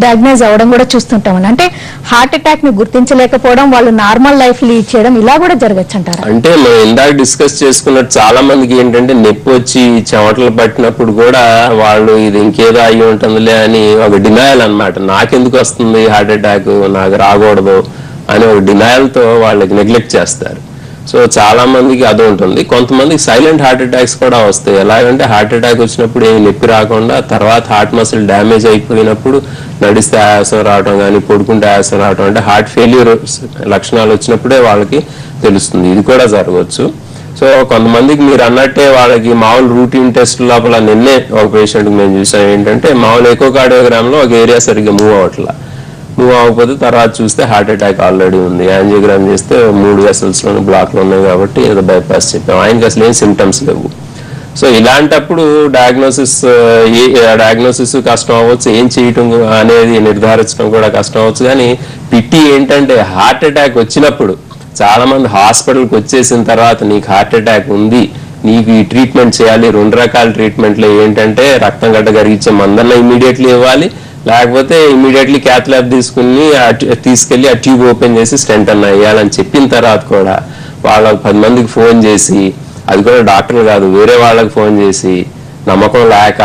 D: డయాగ్నైజ్ అవ్వడం కూడా చూస్తుంటామని. అంటే హార్ట్ అటాక్ ని గుర్తించలేకపోవడం, వాళ్ళు నార్మల్ లైఫ్ లీడ్ చేయడం ఇలా కూడా జరగచ్చు అంటారా?
E: అంటే మనం ఇందాక డిస్కస్ చేసుకున్నట్టు చాలా మందికి ఏంటంటే నొప్పి వచ్చి చెమటలు పట్టినప్పుడు కూడా వాళ్ళు ఇది ఇంకేదో అయ్యి ఉంటుందిలే అని ఒక డినయల్ అన్నమాట. నాకెందుకు వస్తుంది హార్ట్ అటాక్, నాకు రాకూడదు అని ఒక డినయల్ తో వాళ్ళకి నెగ్లెక్ట్ చేస్తారు. సో చాలా మందికి అది ఉంటుంది. కొంతమందికి సైలెంట్ హార్ట్ అటాక్స్ కూడా వస్తాయి. ఎలాగంటే హార్ట్ అటాక్ వచ్చినప్పుడు ఏమి నొప్పి రాకుండా తర్వాత హార్ట్ మసిల్ డ్యామేజ్ అయిపోయినప్పుడు నడిస్తే ఆయాసం రావడం కానీ పడుకుంటే ఆయాసం రావడం, అంటే హార్ట్ ఫెయిల్యూర్ లక్షణాలు వచ్చినప్పుడే వాళ్ళకి తెలుస్తుంది. ఇది కూడా జరగవచ్చు. సో కొంతమందికి మీరు అన్నట్టే వాళ్ళకి మామూలు రూటీన్ టెస్ట్ లోపల నిన్నే ఒక పేషెంట్కి మేము చూసాం ఏంటంటే మామూలు ఎకోకార్డియోగ్రామ్ లో ఒక ఏరియా సరిగ్గా మూవ్ అవ్వకపోతే తర్వాత చూస్తే హార్ట్ అటాక్ ఆల్రెడీ ఉంది. యాంజియోగ్రామ్ చేస్తే 3 వెసల్స్ లోని బ్లాక్లు ఉన్నాయి కాబట్టి ఏదో బైపాస్ చెప్పాం. ఆయనకి అసలు ఏం సిమ్టమ్స్ లేవు. సో ఇలాంటప్పుడు డయాగ్నోసిస్ కష్టం అవ్వచ్చు, ఏం చేయటం అనేది నిర్ధారించడం కూడా కష్టం అవ్వచ్చు. కానీ పిట్టి ఏంటంటే హార్ట్ అటాక్ వచ్చినప్పుడు చాలా మంది హాస్పిటల్కి వచ్చేసిన తర్వాత నీకు హార్ట్ అటాక్ ఉంది, నీకు ఈ ట్రీట్మెంట్ చేయాలి. 2 రకాల ట్రీట్మెంట్లు ఏంటంటే రక్తం గడ్డ కరిగించే మందన్న ఇమీడియట్లీ ఇవ్వాలి, లేకపోతే ఇమీడియట్లీ క్యాత్ ల్యాబ్ తీసుకెళ్లి ఆ ట్యూబ్ ఓపెన్ చేసి స్టెంట్ అన్న వేయాలని చెప్పిన తర్వాత కూడా వాళ్ళకి 10 మందికి ఫోన్ చేసి, అది కూడా డాక్టర్లు కాదు వేరే వాళ్ళకి ఫోన్ చేసి నమ్మకం లేక,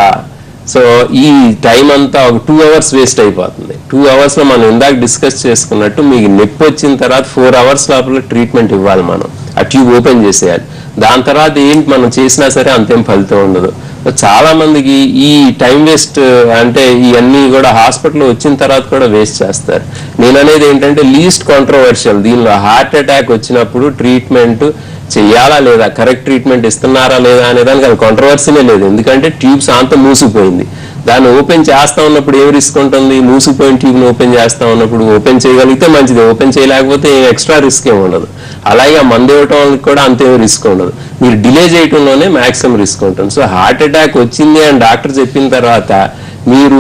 E: సో ఈ టైం అంతా ఒక 2 అవర్స్ వేస్ట్ అయిపోతుంది. 2 అవర్స్ లో మనం ఇందాక డిస్కస్ చేసుకున్నట్టు మీకు నొప్పి వచ్చిన తర్వాత 4 అవర్స్ లోపల ట్రీట్మెంట్ ఇవ్వాలి. మనం ఆ ట్యూబ్ ఓపెన్ చేసేయాలి. దాని తర్వాత ఏంటి మనం చేసినా సరే అంతేం ఫలితం ఉండదు. చాలా మందికి ఈ టైం వేస్ట్ అంటే ఇవన్నీ కూడా హాస్పిటల్ వచ్చిన తర్వాత కూడా వేస్ట్ చేస్తారు. నేను అనేది ఏంటంటే లీస్ట్ కాంట్రవర్షియల్ దీనిలో హార్ట్ అటాక్ వచ్చినప్పుడు ట్రీట్మెంట్ చెయ్యాలా లేదా, కరెక్ట్ ట్రీట్మెంట్ ఇస్తున్నారా లేదా అనే దానికి అది కాంట్రవర్సీనే లేదు. ఎందుకంటే ట్యూబ్స్ అంతా మూసిపోయింది. దాన్ని ఓపెన్ చేస్తా ఉన్నప్పుడు ఏం రిస్క్ ఉంటుంది, మూసిపోయిన ట్యూబ్ని ఓపెన్ చేస్తా ఉన్నప్పుడు ఓపెన్ చేయగలిగితే మంచిది, ఓపెన్ చేయలేకపోతే ఎక్స్ట్రా రిస్క్ ఏమి ఉండదు. అలాగే ఆ మందు ఇవ్వటం కూడా అంతేం రిస్క్ ఉండదు. మీరు డిలే చేయటంలోనే మాక్సిమం రిస్క్ ఉంటుంది. సో హార్ట్ అటాక్ వచ్చింది అని డాక్టర్ చెప్పిన తర్వాత మీరు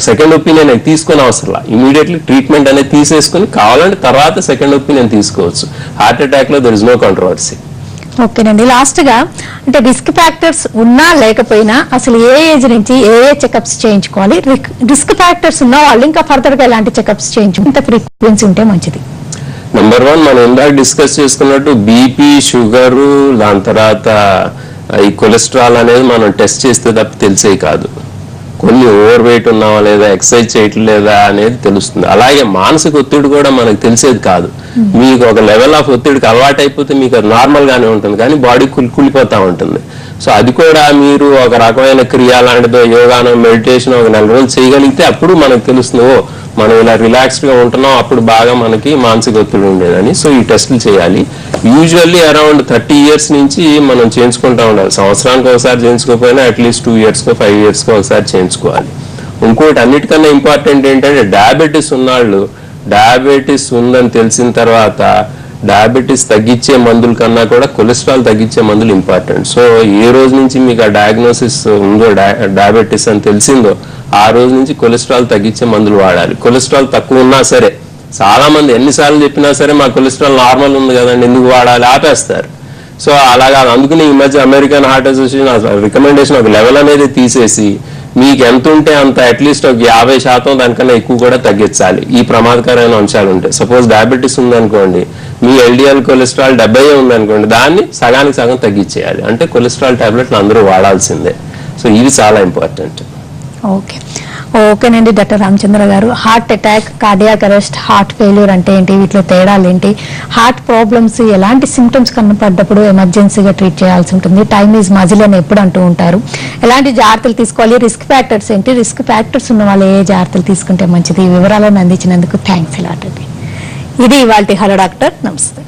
E: సెకండ్ ఒపీనియన్ తీసుకునే అవసరం, ఇమీడియట్లీ ట్రీట్మెంట్ అనేది తీసేసుకుని కావాలంటే తర్వాత సెకండ్ ఒపీనియన్ తీసుకోవచ్చు. హార్ట్ అటాక్ లో దర్ ఇస్ నో కాంట్రవర్సీ.
D: ఓకేనండి, లాస్ట్ గా అంటే రిస్క్ ఫ్యాక్టర్స్ ఉన్నా లేకపోయినా అసలు ఏ ఏజ్ నుంచి ఏ చెకప్స్ చేయించుకోవాలి, రిస్క్ ఫ్యాక్టర్స్ ఉన్న వాళ్ళు ఇంకా ఫర్దర్ గా ఎలాంటి చెకప్స్ చేయించుకుంటే ఎంత ఫ్రీక్వెన్సీ ఉంటే మంచిది?
E: నెంబర్ 1 మనం ఇందాక డిస్కస్ చేసుకున్నట్టు బీపీ, షుగర్, దాని తర్వాత ఈ కొలెస్ట్రాల్ అనేది మనం టెస్ట్ చేస్తే తప్ప తెలిసే కాదు. కొన్ని ఓవర్ వెయిట్ ఉన్నావా లేదా, ఎక్సర్సైజ్ చేయటం లేదా అనేది తెలుస్తుంది. అలాగే మానసిక ఒత్తిడి కూడా మనకు తెలిసేది కాదు. మీకు ఒక లెవెల్ ఆఫ్ ఒత్తిడికి అలవాటు అయిపోతే మీకు అది నార్మల్ గానే ఉంటుంది, కానీ బాడీ కులిపోతా ఉంటుంది. సో అది కూడా మీరు ఒక రకమైన క్రియ లాంటిదో, యోగానో, మెడిటేషన్ ఒక 4 రోజులు చేయగలిగితే అప్పుడు మనకు తెలుస్తుంది, ఓ మనం ఇలా రిలాక్స్డ్ గా ఉంటున్నాం, అప్పుడు బాగా మనకి మానసిక ఒత్తిడి ఉండేదని. సో ఈ టెస్టులు చేయాలి. యూజువల్లీ అరౌండ్ 30 ఇయర్స్ నుంచి మనం చేయించుకుంటా ఉండాలి. సంవత్సరానికి ఒకసారి చేయించుకోకపోయినా అట్లీస్ట్ 2 ఇయర్స్ కో 5 ఇయర్స్ కో ఒకసారి చేయించుకోవాలి. ఇంకోటి అన్నిటికన్నా ఇంపార్టెంట్ ఏంటంటే డయాబెటీస్ ఉన్నాళ్ళు డయాబెటీస్ ఉందని తెలిసిన తర్వాత డయాబెటీస్ తగ్గించే మందుల కన్నా కూడా కొలెస్ట్రాల్ తగ్గించే మందులు ఇంపార్టెంట్. సో ఏ రోజు నుంచి మీకు ఆ డయాగ్నోసిస్ ఉందో డయాబెటీస్ అని తెలిసిందో ఆ రోజు నుంచి కొలెస్ట్రాల్ తగ్గించే మందులు వాడాలి. కొలెస్ట్రాల్ తక్కువ ఉన్నా సరే చాలా మంది ఎన్నిసార్లు చెప్పినా సరే మా కొలెస్ట్రాల్ నార్మల్ ఉంది కదండి ఎందుకు వాడాలి ఆపేస్తారు. సో అలాగా అందుకని ఈ మధ్య అమెరికన్ హార్ట్ అసోసియేషన్ రికమెండేషన్ ఒక లెవెల్ అనేది తీసేసి మీకు ఎంత ఉంటే అంత అట్లీస్ట్ ఒక 50% దానికన్నా ఎక్కువ కూడా తగ్గించాలి ఈ ప్రమాదకరమైన అంశాలు ఉంటాయి. సపోజ్ డయాబెటీస్ ఉందనుకోండి మీ ఎల్డిఎల్ కొలెస్ట్రాల్ 70 ఉందనుకోండి దాన్ని సగానికి సగం తగ్గించేయాలి. అంటే కొలెస్ట్రాల్ టాబ్లెట్లు అందరూ వాడాల్సిందే. సో ఇది చాలా ఇంపార్టెంట్.
D: ఓకేనండి డాక్టర్ రామచంద్ర గారు, heart attack, cardiac arrest, heart failure అంటే ఏంటి, వీటిలో తేడాలు ఏంటి, హార్ట్ ప్రాబ్లమ్స్ ఎలాంటి సిమ్టమ్స్ కనపడ్డప్పుడు ఎమర్జెన్సీగా ట్రీట్ చేయాల్సి ఉంటుంది, టైమ్ ఈజ్ మజిల్ అని ఎప్పుడు అంటూ ఉంటారు, ఎలాంటి జాగ్రత్తలు తీసుకోవాలి, రిస్క్ ఫ్యాక్టర్స్ ఏంటి, రిస్క్ ఫ్యాక్టర్స్ ఉన్న వాళ్ళు ఏ జాగ్రత్తలు తీసుకుంటే మంచిది, ఈ వివరాలను అందించినందుకు థ్యాంక్స్ అలాట్ అండి. ఇది ఇవాల్టి హలో డాక్టర్. నమస్తే.